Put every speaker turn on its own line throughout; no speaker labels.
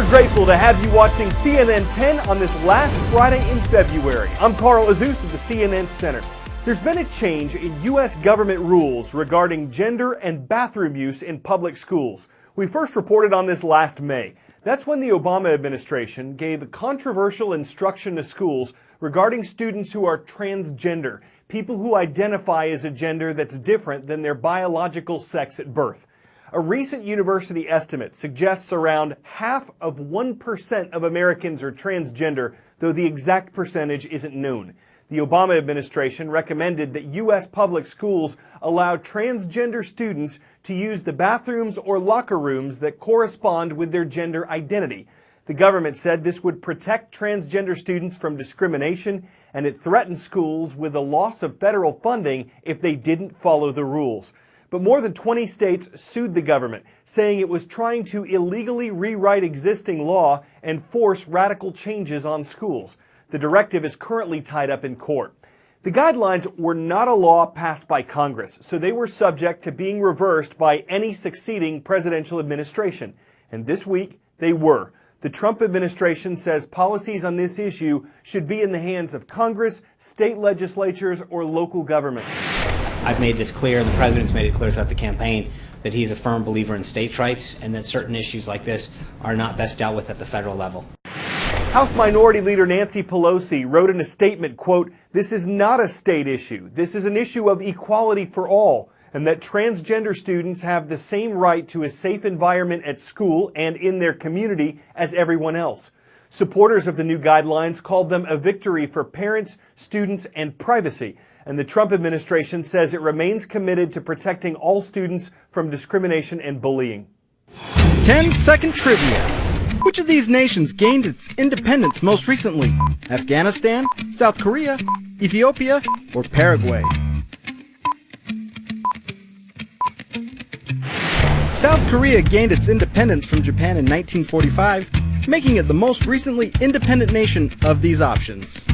We're grateful to have you watching CNN 10 on this last Friday in February. I'm Carl Azuz of the CNN Center. There's been a change in U.S. government rules regarding gender and bathroom use in public schools. We first reported on this last May. That's when the Obama administration gave controversial instruction to schools regarding students who are transgender, people who identify as a gender that's different than their biological sex at birth. A recent university estimate suggests around 0.5% of Americans are transgender, though the exact percentage isn't known. The Obama administration recommended that U.S. public schools allow transgender students to use the bathrooms or locker rooms that correspond with their gender identity. The government said this would protect transgender students from discrimination, and it threatened schools with a loss of federal funding if they didn't follow the rules. But more than 20 states sued the government, saying it was trying to illegally rewrite existing law and force radical changes on schools. The directive is currently tied up in court. The guidelines were not a law passed by Congress, so they were subject to being reversed by any succeeding presidential administration. And this week, they were. The Trump administration says policies on this issue should be in the hands of Congress, state legislatures, or local governments.
I've made this clear, and the president's made it clear throughout the campaign, that he's a firm believer in states' rights and that certain issues like this are not best dealt with at the federal level.
House Minority Leader Nancy Pelosi wrote in a statement, quote, "This is not a state issue. This is an issue of equality for all, and that transgender students have the same right to a safe environment at school and in their community as everyone else." Supporters of the new guidelines called them a victory for parents, students, and privacy. And the Trump administration says it remains committed to protecting all students from discrimination and bullying.
10-second trivia. Which of these nations gained its independence most recently? Afghanistan, South Korea, Ethiopia, or Paraguay? South Korea gained its independence from Japan in 1945, making it the most recently independent nation of these options.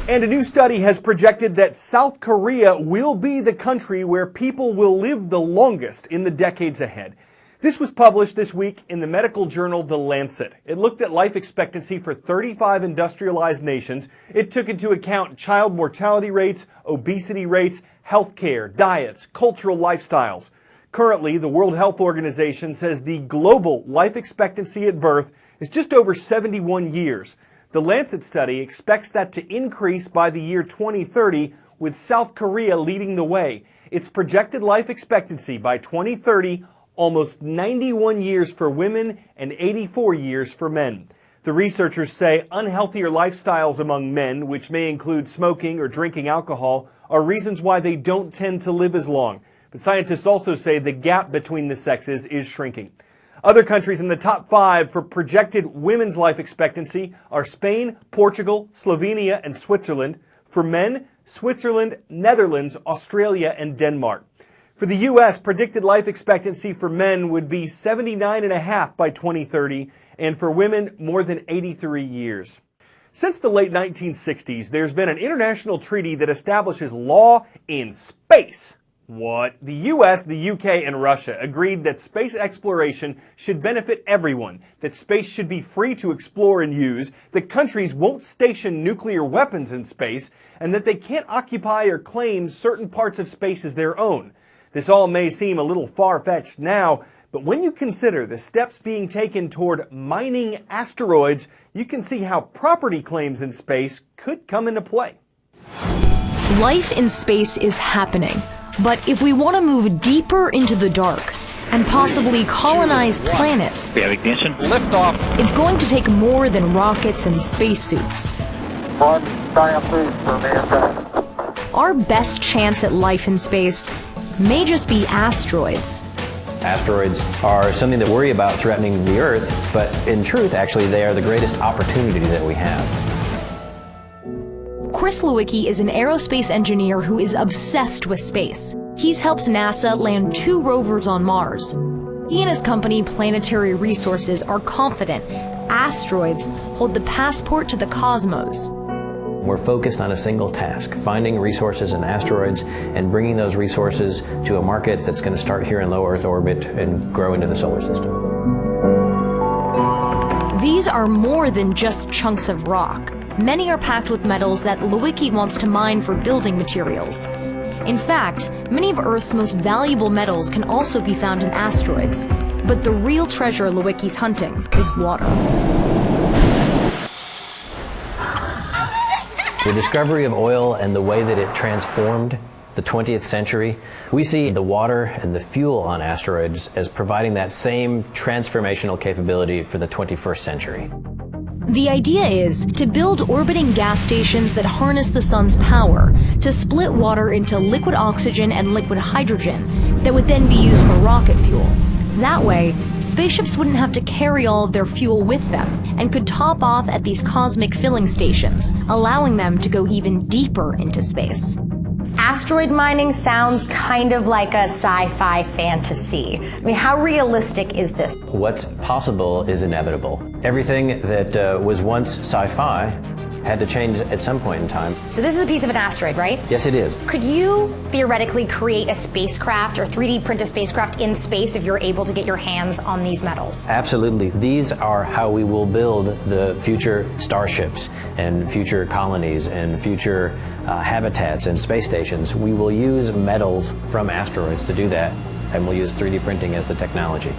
And a new study has projected that South Korea will be the country where people will live the longest in the decades ahead. This was published this week in the medical journal The Lancet. It looked at life expectancy for 35 industrialized nations. It took into account child mortality rates, obesity rates, healthcare, diets, cultural lifestyles. Currently, the World Health Organization says the global life expectancy at birth is just over 71 years. The Lancet study expects that to increase by the year 2030, with South Korea leading the way. Its projected life expectancy by 2030, almost 91 years for women and 84 years for men. The researchers say unhealthier lifestyles among men, which may include smoking or drinking alcohol, are reasons why they don't tend to live as long. But scientists also say the gap between the sexes is shrinking. Other countries in the top 5 for projected women's life expectancy are Spain, Portugal, Slovenia, and Switzerland. For men, Switzerland, Netherlands, Australia, and Denmark. For the U.S., predicted life expectancy for men would be 79.5 by 2030, and for women, more than 83 years. Since the late 1960s, there's been an international treaty that establishes law in space. What? The U.S., the U.K., and Russia agreed that space exploration should benefit everyone, that space should be free to explore and use, that countries won't station nuclear weapons in space, and that they can't occupy or claim certain parts of space as their own. This all may seem a little far-fetched now, but when you consider the steps being taken toward mining asteroids, you can see how property claims in space could come into play.
Life in space is happening. But if we want to move deeper into the dark and possibly colonize planets,
we have ignition. Lift off.
It's going to take more than rockets and spacesuits. Our best chance at life in space may just be asteroids.
Asteroids are something that worry about threatening the Earth, but in truth, actually, they are the greatest opportunity that we have.
Chris Lewicki is an aerospace engineer who is obsessed with space. He's helped NASA land 2 rovers on Mars. He and his company, Planetary Resources, are confident asteroids hold the passport to the cosmos.
We're focused on a single task, finding resources in asteroids and bringing those resources to a market that's going to start here in low Earth orbit and grow into the solar system.
These are more than just chunks of rock. Many are packed with metals that Lewicki wants to mine for building materials. In fact, many of Earth's most valuable metals can also be found in asteroids. But the real treasure Lewicki's hunting is water.
The discovery of oil and the way that it transformed the 20th century, we see the water and the fuel on asteroids as providing that same transformational capability for the 21st century.
The idea is to build orbiting gas stations that harness the sun's power to split water into liquid oxygen and liquid hydrogen that would then be used for rocket fuel. That way, spaceships wouldn't have to carry all of their fuel with them and could top off at these cosmic filling stations, allowing them to go even deeper into space.
Asteroid mining sounds kind of like a sci-fi fantasy. I mean, how realistic is this?
What's possible is inevitable. Everything that was once sci-fi had to change at some point in time.
So this is a piece of an asteroid, right?
Yes, it is.
Could you theoretically create a spacecraft or 3D print a spacecraft in space if you're able to get your hands on these metals?
Absolutely. These are how we will build the future starships and future colonies and future habitats and space stations. We will use metals from asteroids to do that, and we'll use 3D printing as the technology.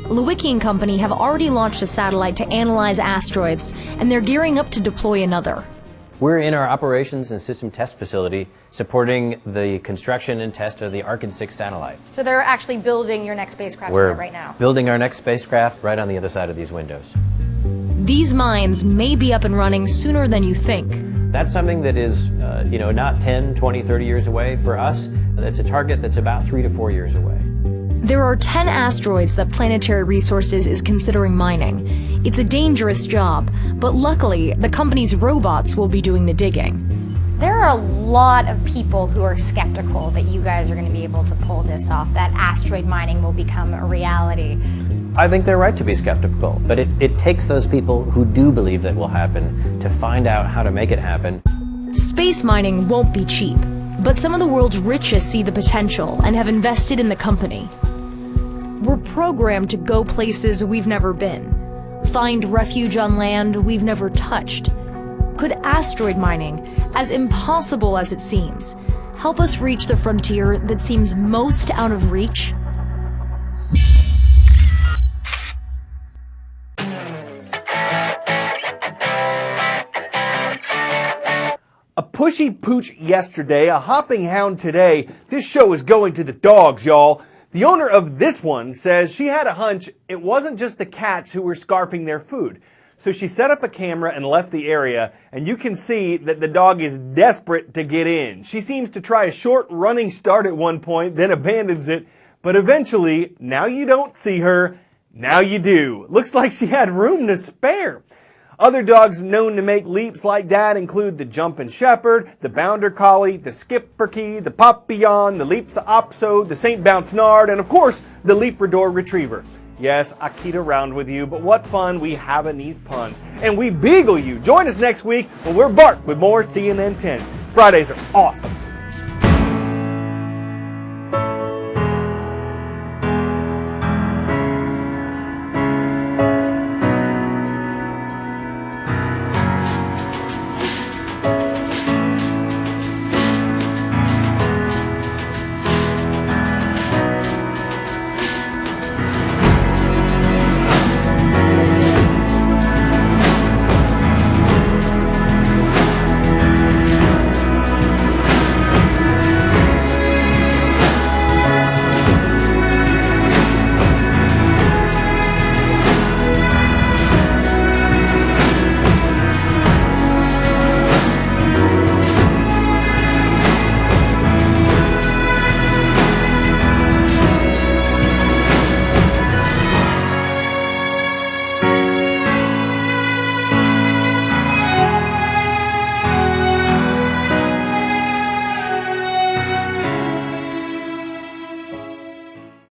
Lewicki and company have already launched a satellite to analyze asteroids, and they're gearing up to deploy another.
We're in our operations and system test facility supporting the construction and test of the Arkin 6 satellite.
So they're actually building your next spacecraft
We're
right now?
building our next spacecraft right on the other side of these windows.
These mines may be up and running sooner than you think.
That's something that is, not 10, 20, 30 years away for us. It's a target that's about 3 to 4 years away.
There are 10 asteroids that Planetary Resources is considering mining. It's a dangerous job, but luckily, the company's robots will be doing the digging.
There are a lot of people who are skeptical that you guys are going to be able to pull this off, that asteroid mining will become a reality.
I think they're right to be skeptical, but it takes those people who do believe that will happen to find out how to make it happen.
Space mining won't be cheap, but some of the world's richest see the potential and have invested in the company. We're programmed to go places we've never been, find refuge on land we've never touched. Could asteroid mining, as impossible as it seems, help us reach the frontier that seems most out of reach?
A pushy pooch yesterday, a hopping hound today. This show is going to the dogs, y'all. The owner of this one says she had a hunch it wasn't just the cats who were scarfing their food. So she set up a camera and left the area, and you can see that the dog is desperate to get in. She seems to try a short running start at one point, then abandons it, but eventually, now you don't see her, now you do. Looks like she had room to spare. Other dogs known to make leaps like that include the Jumpin' Shepherd, the Bounder Collie, the Schipperke, the Papillon, the Lhasa Apso, the St. Bounce Nard, and of course, the Labrador Retriever. Yes, I kid around with you, but what fun we have in these puns. And we beagle you. Join us next week when we're bark with more CNN 10. Fridays are awesome.